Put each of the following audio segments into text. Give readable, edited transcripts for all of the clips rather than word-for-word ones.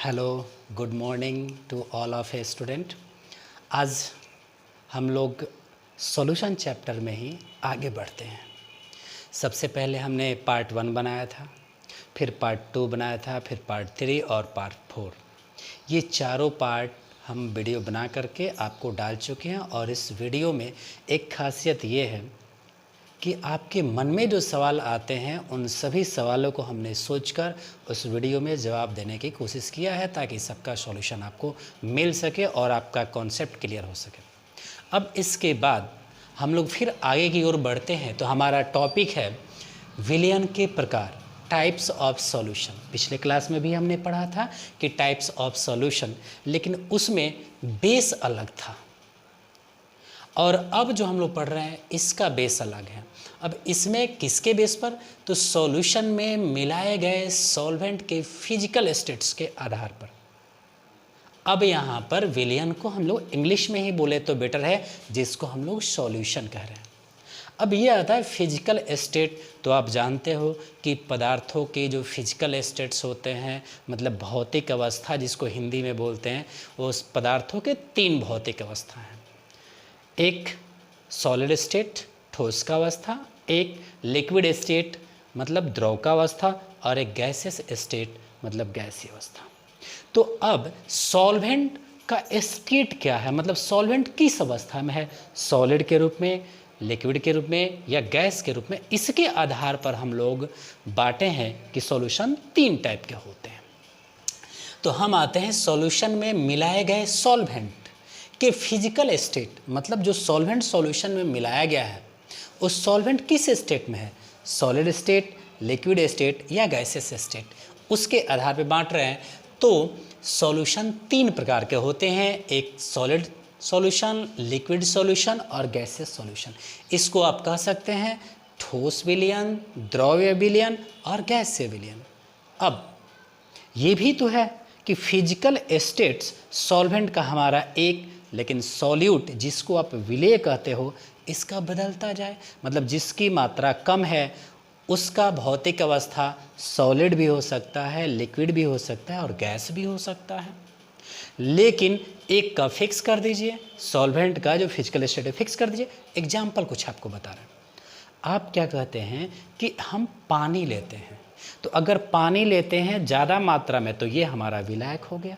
Hello, good morning to all of a student. आज हम लोग सॉल्यूशन चैप्टर में ही आगे बढ़ते हैं। सबसे पहले हमने पार्ट 1 बनाया था, फिर पार्ट 2 बनाया था, फिर पार्ट 3 और पार्ट 4। ये चारों पार्ट हम वीडियो बना करके आपको डाल चुके हैं और इस वीडियो में एक खासियत ये है कि आपके मन में जो सवाल आते हैं उन सभी सवालों को हमने सोचकर उस वीडियो में जवाब देने की कोशिश किया है ताकि सबका सॉल्यूशन आपको मिल सके और आपका कॉन्सेप्ट क्लियर हो सके। अब इसके बाद हम लोग फिर आगे की ओर बढ़ते हैं। तो हमारा टॉपिक है विलियन के प्रकार, टाइप्स ऑफ सॉल्यूशन। पिछले क्लास में भी हमने पढ़ा था कि टाइप्स ऑफ सॉल्यूशन, लेकिन उसमें बेस अलग था और अब जो हम लोग पढ़ रहे हैं इसका बेस अलग है। अब इसमें किसके बेस पर? तो सॉल्यूशन में मिलाए गए सॉल्वेंट के फिजिकल स्टेट्स के आधार पर। अब यहाँ पर विलियन को हम लोग इंग्लिश में ही बोले तो बेटर है, जिसको हम लोग सॉल्यूशन कह रहे हैं। अब ये आता है फिजिकल स्टेट। तो आप जानते हो कि पदार्थों के जो फिजिकल स्टेट्स होते हैं, मतलब भौतिक अवस्था जिसको हिंदी में बोलते हैं, वो पदार्थों के 3 भौतिक अवस्था हैं। एक सॉलिड स्टेट, ठोस का अवस्था, एक लिक्विड स्टेट मतलब द्रव का अवस्था, और एक गैसियस स्टेट मतलब गैसीय अवस्था। तो अब सॉल्वेंट का स्टेट क्या है, मतलब सॉल्वेंट किस अवस्था में है, सॉलिड के रूप में, लिक्विड के रूप में या गैस के रूप में, इसके आधार पर हम लोग बांटे हैं कि सॉल्यूशन 3 टाइप के होते हैं। तो हम आते हैं सॉल्यूशन में मिलाए गए सॉल्वेंट के फिजिकल स्टेट, मतलब जो सॉल्वेंट सॉल्यूशन में मिलाया गया है उस सॉल्वेंट किस स्टेट में है, सॉलिड स्टेट, लिक्विड स्टेट या गैसियस स्टेट, उसके आधार पर बांट रहे हैं। तो सॉल्यूशन 3 प्रकार के होते हैं, एक सॉलिड सॉल्यूशन, लिक्विड सॉल्यूशन और गैसियस सॉल्यूशन। इसको आप कह सकते हैं ठोस विलयन, द्रव्य विलयन और गैसीय विलयन। अब ये भी तो है कि फिजिकल स्टेट्स सॉल्वेंट का हमारा एक, लेकिन सॉल्यूट जिसको आप विलेय कहते हो इसका बदलता जाए, मतलब जिसकी मात्रा कम है उसका भौतिक अवस्था सॉलिड भी हो सकता है, लिक्विड भी हो सकता है और गैस भी हो सकता है। लेकिन एक का फिक्स कर दीजिए, सॉल्वेंट का जो फिजिकल स्टेट है फिक्स कर दीजिए। एग्जाम्पल कुछ आपको बता रहे हैं। आप क्या कहते हैं कि हम पानी लेते हैं, तो अगर पानी लेते हैं ज़्यादा मात्रा में तो ये हमारा विलायक हो गया।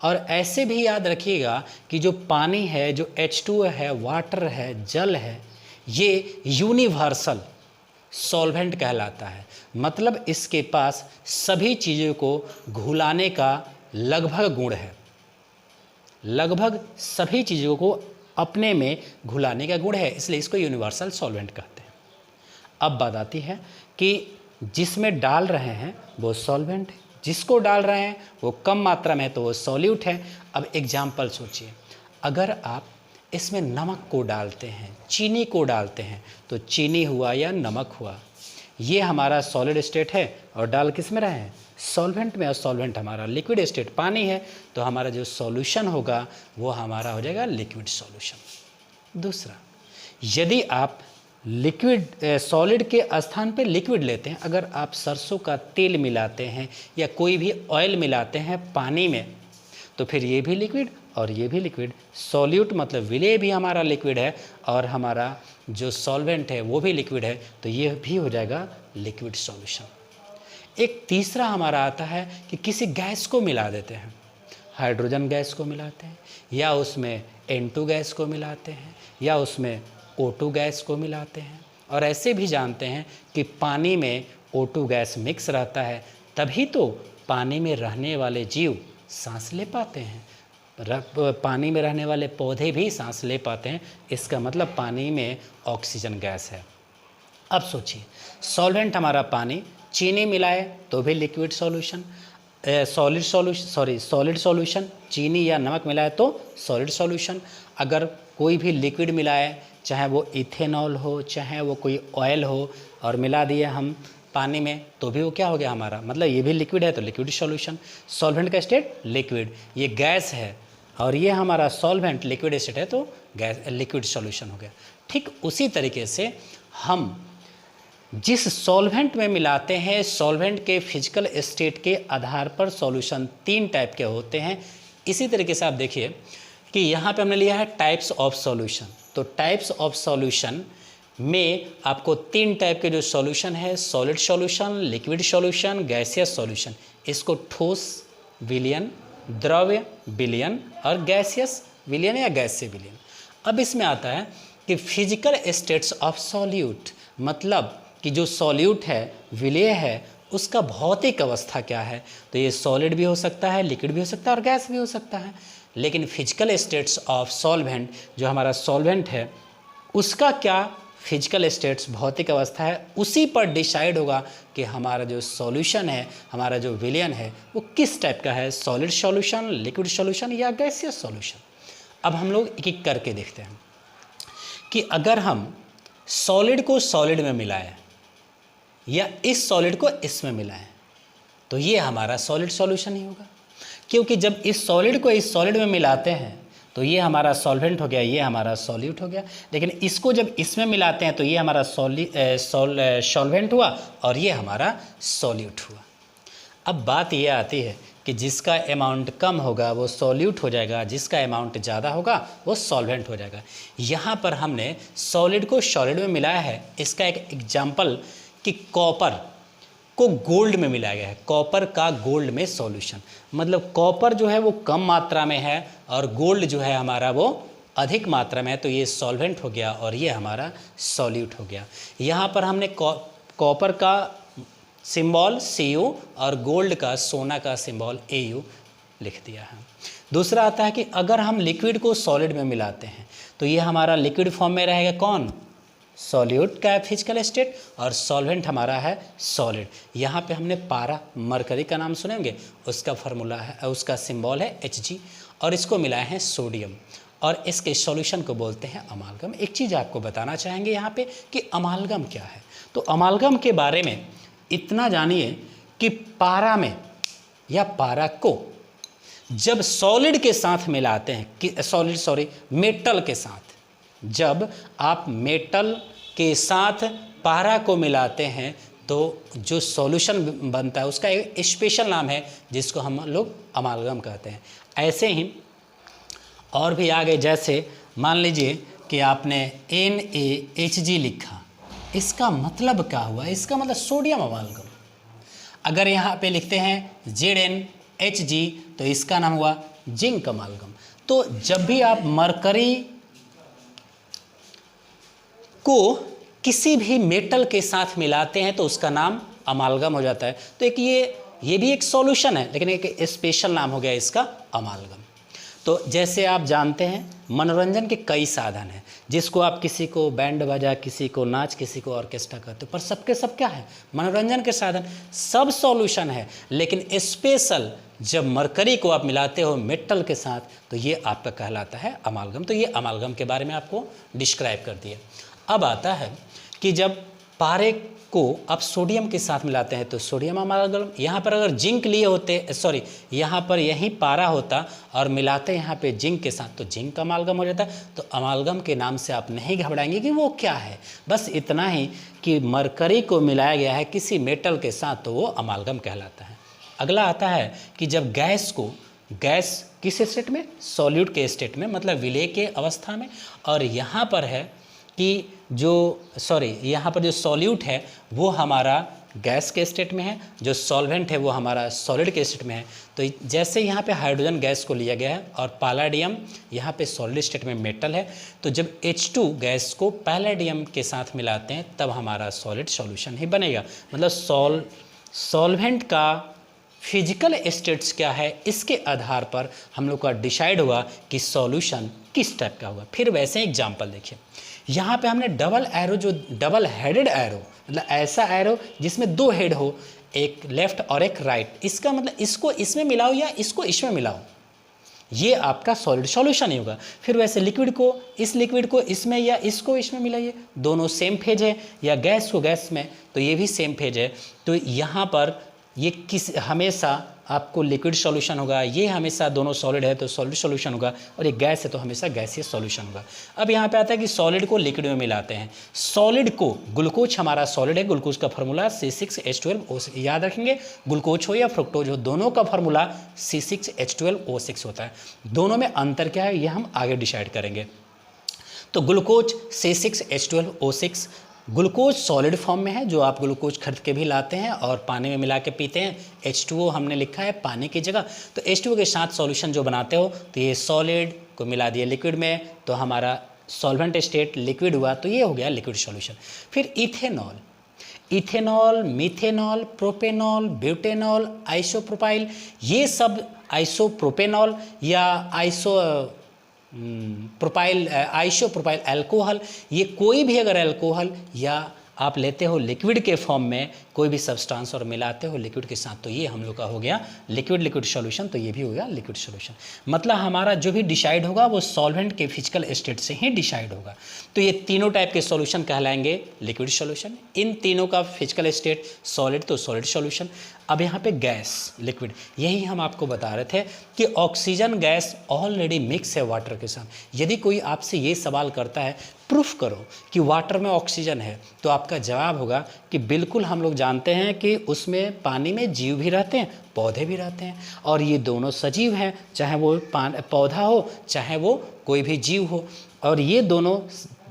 और ऐसे भी याद रखिएगा कि जो पानी है, जो H2 है, वाटर है, जल है, ये यूनिवर्सल सॉल्वेंट कहलाता है। मतलब इसके पास सभी चीज़ों को घुलाने का लगभग गुण है, लगभग सभी चीज़ों को अपने में घुलाने का गुण है, इसलिए इसको यूनिवर्सल सॉल्वेंट कहते हैं। अब बात आती है कि जिसमें डाल रहे हैं वो सॉल्वेंट है, जिसको डाल रहे हैं वो कम मात्रा में तो वो सॉल्यूट है। अब एग्जाम्पल सोचिए, अगर आप इसमें नमक को डालते हैं, चीनी को डालते हैं, तो चीनी हुआ या नमक हुआ, ये हमारा सॉलिड स्टेट है और डाल किस में रहे हैं, सॉल्वेंट में, और सॉल्वेंट हमारा लिक्विड स्टेट पानी है, तो हमारा जो सॉल्यूशन होगा वो हमारा हो जाएगा लिक्विड सॉल्यूशन। दूसरा, यदि आप लिक्विड सॉलिड के स्थान पे लिक्विड लेते हैं, अगर आप सरसों का तेल मिलाते हैं या कोई भी ऑयल मिलाते हैं पानी में, तो फिर ये भी लिक्विड और ये भी लिक्विड। सॉल्यूट मतलब विलेय भी हमारा लिक्विड है और हमारा जो सॉल्वेंट है वो भी लिक्विड है, तो ये भी हो जाएगा लिक्विड सॉल्यूशन। एक तीसरा हमारा आता है कि किसी गैस को मिला देते हैं, हाइड्रोजन गैस को मिलाते हैं, या उसमें N2 गैस को मिलाते हैं, या उसमें O2 गैस को मिलाते हैं। और ऐसे भी जानते हैं कि पानी में O2 गैस मिक्स रहता है, तभी तो पानी में रहने वाले जीव सांस ले पाते हैं, पानी में रहने वाले पौधे भी सांस ले पाते हैं। इसका मतलब पानी में ऑक्सीजन गैस है। अब सोचिए, सॉल्वेंट हमारा पानी, चीनी मिलाए तो भी लिक्विड सॉल्यूशन, सॉलिड सॉल्यूशन, चीनी या नमक मिलाए तो सॉलिड सॉल्यूशन। अगर कोई भी लिक्विड मिलाए, चाहे वो इथेनॉल हो, चाहे वो कोई ऑयल हो, और मिला दिए हम पानी में, तो भी वो क्या हो गया हमारा, मतलब ये भी लिक्विड है तो लिक्विड सॉल्यूशन। सॉल्वेंट का स्टेट लिक्विड, ये गैस है और ये हमारा सॉल्वेंट लिक्विड स्टेट है तो गैस लिक्विड सॉल्यूशन हो गया। ठीक उसी तरीके से हम जिस सॉल्वेंट में मिलाते हैं, सॉल्वेंट के फिजिकल स्टेट के आधार पर सॉल्यूशन 3 टाइप के होते हैं। इसी तरीके से आप देखिए कि यहाँ पे हमने लिया है टाइप्स ऑफ सॉल्यूशन। तो टाइप्स ऑफ सॉल्यूशन में आपको 3 टाइप के जो सॉल्यूशन है, solid solution, liquid solution, gaseous solution, इसको ठोस विलयन, द्रव्य विलयन और गैसियस विलयन या गैसीय विलयन। अब इसमें आता है कि फिजिकल स्टेट्स ऑफ सॉल्यूट, मतलब कि जो सॉल्यूट है, विलेय है, उसका भौतिक अवस्था क्या है। तो ये सॉलिड भी हो सकता है, लिक्विड भी हो सकता है और गैस भी हो सकता है। लेकिन फिजिकल स्टेट्स ऑफ सॉल्वेंट, जो हमारा सॉल्वेंट है, उसका क्या फिजिकल स्टेट्स, भौतिक अवस्था है, उसी पर डिसाइड होगा कि हमारा जो सॉल्यूशन है, हमारा जो विलयन है, वो किस टाइप का है, सॉलिड सॉल्यूशन, लिक्विड सॉल्यूशन या गैसियस सॉल्यूशन। अब हम लोग एक एक करके देखते हैं कि अगर हम सॉलिड को सॉलिड में मिलाएं या इस सॉलिड को इसमें मिलाएं तो ये हमारा सॉलिड सॉल्यूशन ही होगा, क्योंकि जब इस सॉलिड को इस सॉलिड में मिलाते हैं तो ये हमारा सॉल्वेंट हो गया, ये हमारा सॉल्यूट हो गया। लेकिन इसको जब इसमें मिलाते हैं तो ये हमारा सॉल्वेंट हुआ और ये हमारा सॉल्यूट हुआ। अब बात ये आती है कि जिसका अमाउंट कम होगा वो सॉल्यूट हो जाएगा, जिसका अमाउंट ज़्यादा होगा वो सॉल्वेंट हो जाएगा। यहाँ पर हमने सॉलिड को सॉलिड में मिलाया है। इसका एक एग्जाम्पल कि कॉपर को गोल्ड में मिलाया गया है, कॉपर का गोल्ड में सॉल्यूशन, मतलब कॉपर जो है वो कम मात्रा में है और गोल्ड जो है हमारा वो अधिक मात्रा में है, तो ये सॉल्वेंट हो गया और ये हमारा सॉल्यूट हो गया। यहाँ पर हमने कॉपर का सिंबल Cu और गोल्ड का, सोना का सिंबल Au लिख दिया है। दूसरा आता है कि अगर हम लिक्विड को सॉलिड में मिलाते हैं तो ये हमारा लिक्विड फॉर्म में रहेगा कौन, सॉल्यूट का फिजिकल स्टेट, और सॉल्वेंट हमारा है सॉलिड। यहाँ पे हमने पारा, मरकरी का नाम सुनेंगे, उसका फार्मूला है, उसका सिंबल है Hg, और इसको मिलाए हैं सोडियम और इसके सॉल्यूशन को बोलते हैं अमालगम। एक चीज़ आपको बताना चाहेंगे यहाँ पे कि अमालगम क्या है। तो अमालगम के बारे में इतना जानिए कि पारा में या पारा को जब सॉलिड के साथ मिलाते हैं कि मेटल के साथ, जब आप मेटल के साथ पारा को मिलाते हैं तो जो सॉल्यूशन बनता है उसका एक स्पेशल नाम है जिसको हम लोग अमालगम कहते हैं। ऐसे ही और भी आगे, जैसे मान लीजिए कि आपने NaHg लिखा, इसका मतलब क्या हुआ, इसका मतलब सोडियम अमालगम। अगर यहाँ पे लिखते हैं ZnHg तो इसका नाम हुआ जिंक अमालगम। तो जब भी आप मरकरी को किसी भी मेटल के साथ मिलाते हैं तो उसका नाम अमालगम हो जाता है। तो एक ये भी एक सॉल्यूशन है, लेकिन एक स्पेशल नाम हो गया इसका अमालगम। तो जैसे आप जानते हैं मनोरंजन के कई साधन हैं, जिसको आप किसी को बैंड बजा, किसी को नाच, किसी को ऑर्केस्ट्रा करते हो, पर सबके सब क्या है, मनोरंजन के साधन, सब सॉल्यूशन है। लेकिन स्पेशल जब मरकरी को आप मिलाते हो मेटल के साथ तो ये आपका कहलाता है अमालगम। तो ये अमालगम के बारे में आपको डिस्क्राइब कर दिया। अब आता है कि जब पारे को आप सोडियम के साथ मिलाते हैं तो सोडियम अमालगम। यहाँ पर अगर जिंक लिए होते, यहाँ पर यही पारा होता और मिलाते यहाँ पे जिंक के साथ तो जिंक अमालगम हो जाता। तो अमालगम के नाम से आप नहीं घबराएंगे कि वो क्या है, बस इतना ही कि मरकरी को मिलाया गया है किसी मेटल के साथ तो वो अमालगम कहलाता है। अगला आता है कि जब गैस किस स्टेट में, सॉल्यूट के स्टेट में, मतलब विलेय के अवस्था में, और यहाँ पर है कि यहाँ पर जो सॉल्यूट है वो हमारा गैस के स्टेट में है, जो सॉल्वेंट है वो हमारा सॉलिड के स्टेट में है। तो जैसे यहाँ पे हाइड्रोजन गैस को लिया गया है और पैलेडियम यहाँ पे सॉलिड स्टेट में मेटल है, तो जब H2 गैस को पैलेडियम के साथ मिलाते हैं तब हमारा सॉलिड सॉल्यूशन ही बनेगा। मतलब सॉल्वेंट का फिजिकल स्टेट्स क्या है, इसके आधार पर हम लोग का डिसाइड हुआ कि सॉल्यूशन किस टाइप का होगा। फिर वैसे एग्जाम्पल देखिए, यहाँ पे हमने डबल एरो, जो डबल हेडेड एरो, मतलब ऐसा एरो जिसमें 2 हेड हो, एक लेफ्ट और एक राइट, इसका मतलब इसको इसमें मिलाओ या इसको इसमें मिलाओ, ये आपका सॉलिड सॉल्यूशन ही होगा। फिर वैसे लिक्विड को इसमें या इसको इसमें मिलाइए, दोनों सेम फेज है, या गैस को गैस में तो ये भी सेम फेज है। तो यहाँ पर ये हमेशा आपको लिक्विड सॉल्यूशन होगा, ये हमेशा दोनों सॉलिड है तो सॉलिड सॉल्यूशन होगा, और ये गैस है तो हमेशा गैसीय सॉल्यूशन होगा। अब यहाँ पे आता है कि सॉलिड को लिक्विड में मिलाते हैं। सॉलिड को, ग्लूकोज हमारा सॉलिड है, ग्लूकोज का फार्मूला C6H12O6, याद रखेंगे, ग्लूकोज हो या फ्रुक्टोज हो, दोनों का फार्मूला C6H12O6 होता है। दोनों में अंतर क्या है ये हम आगे डिसाइड करेंगे। तो glucose C6H12O6 glucose solid form में है, जो आप ग्लूकोज खरीद के भी लाते हैं और पानी में मिला के पीते हैं। H2O हमने लिखा है पानी की जगह, तो H2O के साथ सॉल्यूशन जो बनाते हो तो ये सॉलिड को मिला दिए लिक्विड में, तो हमारा सॉल्वेंट स्टेट लिक्विड हुआ, तो ये हो गया लिक्विड सॉल्यूशन। फिर ethanol, ethanol, methanol, propanol, butanol, isopropyl, ये सब आइसोप्रोपेनॉल या आइसोप्रोपाइल अल्कोहल, ये कोई भी अगर अल्कोहल या आप लेते हो लिक्विड के फॉर्म में कोई भी सब्सटेंस और मिलाते हो लिक्विड के साथ, तो ये हम लोग का हो गया लिक्विड सॉल्यूशन, तो ये भी हो गया लिक्विड सॉल्यूशन। मतलब हमारा जो भी डिसाइड होगा वो सॉल्वेंट के फिजिकल स्टेट से ही डिसाइड होगा। तो ये तीनों टाइप के सॉल्यूशन कहलाएंगे लिक्विड सॉल्यूशन। इन तीनों का फिजिकल स्टेट सॉलिड, तो सॉलिड सॉल्यूशन। अब यहाँ पे गैस लिक्विड, यही हम आपको बता रहे थे कि ऑक्सीजन गैस ऑलरेडी मिक्स है वाटर के साथ। यदि कोई आपसे ये सवाल करता है प्रूफ करो कि वाटर में ऑक्सीजन है, तो आपका जवाब होगा कि बिल्कुल हम लोग जानते हैं कि उसमें पानी में जीव भी रहते हैं, पौधे भी रहते हैं, और ये दोनों सजीव हैं, चाहे वो पौधा हो चाहे वो कोई भी जीव हो। और ये दोनों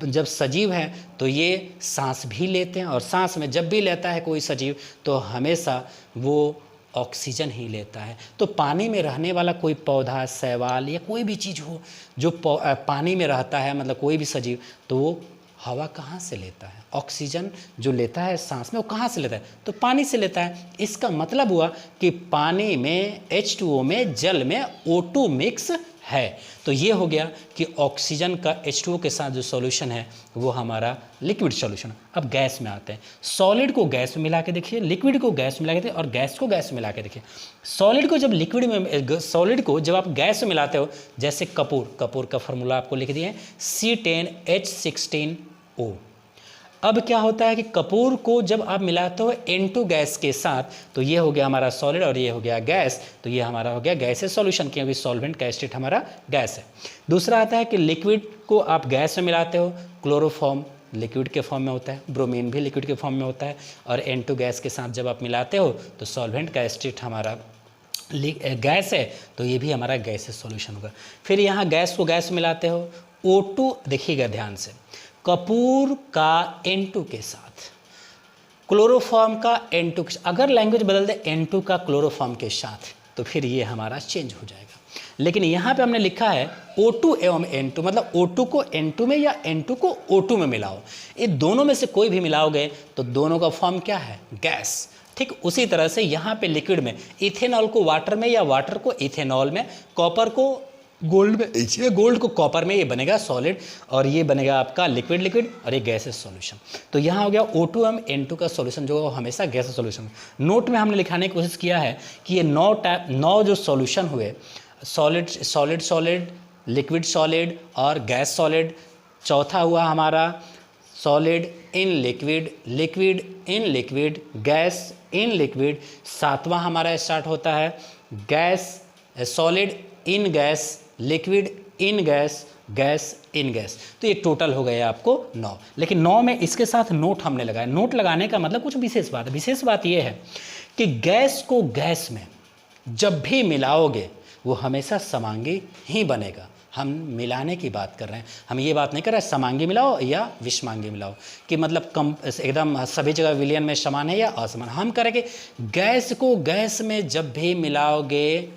जब सजीव हैं तो ये सांस भी लेते हैं, और सांस में जब भी लेता है कोई सजीव तो हमेशा वो ऑक्सीजन ही लेता है। तो पानी में रहने वाला कोई पौधा, शैवाल या कोई भी चीज़ हो जो पानी में रहता है, मतलब कोई भी सजीव, तो वो हवा कहाँ से लेता है? ऑक्सीजन जो लेता है सांस में, वो कहाँ से लेता है? तो पानी से लेता है। इसका मतलब हुआ कि पानी में H2O में, जल में O2 मिक्स है। तो ये हो गया कि ऑक्सीजन का H2O के साथ जो सॉल्यूशन है वो हमारा लिक्विड सॉल्यूशन। अब गैस में आते हैं। सॉलिड को गैस में मिला के देखिए, लिक्विड को गैस में मिला के देखिए, और गैस को गैस में मिला के देखिए। सॉलिड को जब लिक्विड में, सॉलिड को जब आप गैस में मिलाते हो, जैसे कपूर, कपूर का फार्मूला आपको लिख दिए C10H16O। अब क्या होता है कि कपूर को जब आप मिलाते हो N2 गैस के साथ, तो ये हो गया हमारा सॉलिड और ये हो गया गैस, तो ये हमारा हो गया गैसेस सॉल्यूशन, क्योंकि सॉल्वेंट का स्टेट हमारा गैस है। दूसरा आता है कि लिक्विड को आप गैस में मिलाते हो, क्लोरोफॉर्म लिक्विड के फॉर्म में होता है, ब्रोमीन भी लिक्विड के फॉर्म में होता है, और N2 गैस के साथ जब आप मिलाते हो तो सॉल्वेंट का स्टेट हमारा गैस है, तो ये भी हमारा गैसेस सॉल्यूशन होगा। फिर यहाँ गैस को गैस मिलाते हो, O2 देखिएगा ध्यान से, कपूर का N2 के साथ, क्लोरोफॉर्म का N2 के साथ, अगर लैंग्वेज बदल दे N2 का क्लोरोफॉर्म के साथ, तो फिर ये हमारा चेंज हो जाएगा। लेकिन यहाँ पे हमने लिखा है O2 एवं N2, मतलब O2 को N2 में या N2 को O2 में मिलाओ। ये दोनों में से कोई भी मिलाओगे तो दोनों का फॉर्म क्या है? गैस। ठीक उसी तरह से यहाँ पे लिक्विड में इथेनॉल को वाटर में या वाटर को इथेनॉल में, कॉपर को गोल्ड में, या गोल्ड को कॉपर में, ये बनेगा सॉलिड, और ये बनेगा आपका लिक्विड लिक्विड, और ये गैसेस सॉल्यूशन। तो यहाँ हो गया O2 एवं N2 का सॉल्यूशन जो हमेशा गैसेस सॉल्यूशन। नोट में हमने लिखाने की कोशिश किया है कि ये 9 जो सॉल्यूशन हुए, solid solid solid, liquid solid और गैस सॉलिड। चौथा हुआ हमारा solid in liquid, liquid in liquid, gas in liquid. सातवां हमारा स्टार्ट होता है gas, solid in gas, liquid in gas, gas in gas. तो ये टोटल हो गए आपको 9। लेकिन 9 में इसके साथ नोट हमने लगाया। नोट लगाने का मतलब कुछ विशेष बात है। विशेष बात ये है कि गैस को गैस में जब भी मिलाओगे वो हमेशा समांगी ही बनेगा। हम मिलाने की बात कर रहे हैं, हम ये बात नहीं कर रहे समांगी मिलाओ या विषमांगी मिलाओ कि मतलब कम एकदम सभी जगह विलयन में समान है या असमान। हम करेंगे गैस को गैस में जब भी मिलाओगे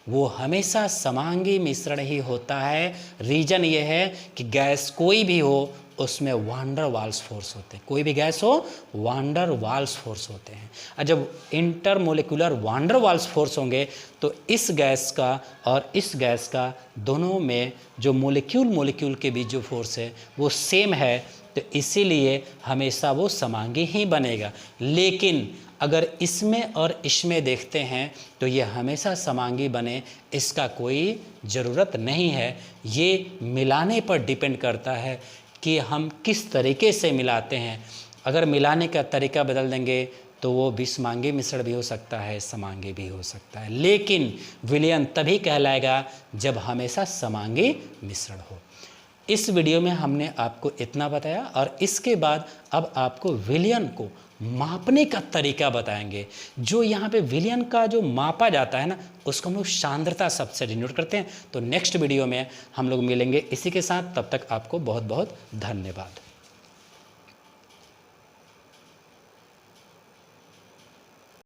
वो हमेशा समांगी मिश्रण ही होता है। रीजन ये है कि गैस कोई भी हो उसमें वांडर वाल्स फोर्स होते हैं, कोई भी गैस हो वांडर वाल्स फोर्स होते हैं। और जब इंटरमोलिकुलर वांडर वाल्स फोर्स होंगे तो इस गैस का और इस गैस का दोनों में जो मोलिक्यूल के बीच जो फोर्स है वो सेम है, तो इसीलिए हमेशा वो समांगी ही बनेगा। लेकिन अगर इसमें और इसमें देखते हैं तो ये हमेशा समांगी बने इसका कोई ज़रूरत नहीं है। ये मिलाने पर डिपेंड करता है कि हम किस तरीके से मिलाते हैं। अगर मिलाने का तरीका बदल देंगे तो वो विषमांगी मिश्रण भी हो सकता है, समांगी भी हो सकता है, लेकिन विलयन तभी कहलाएगा जब हमेशा समांगी मिश्रण हो। इस वीडियो में हमने आपको इतना बताया और इसके बाद अब आपको विलयन को मापने का तरीका बताएंगे। जो यहाँ पे विलयन का जो मापा जाता है ना, उसको हम लोग सांद्रता शब्द से डिनोट करते हैं। तो नेक्स्ट वीडियो में हम लोग मिलेंगे इसी के साथ, तब तक आपको बहुत बहुत धन्यवाद।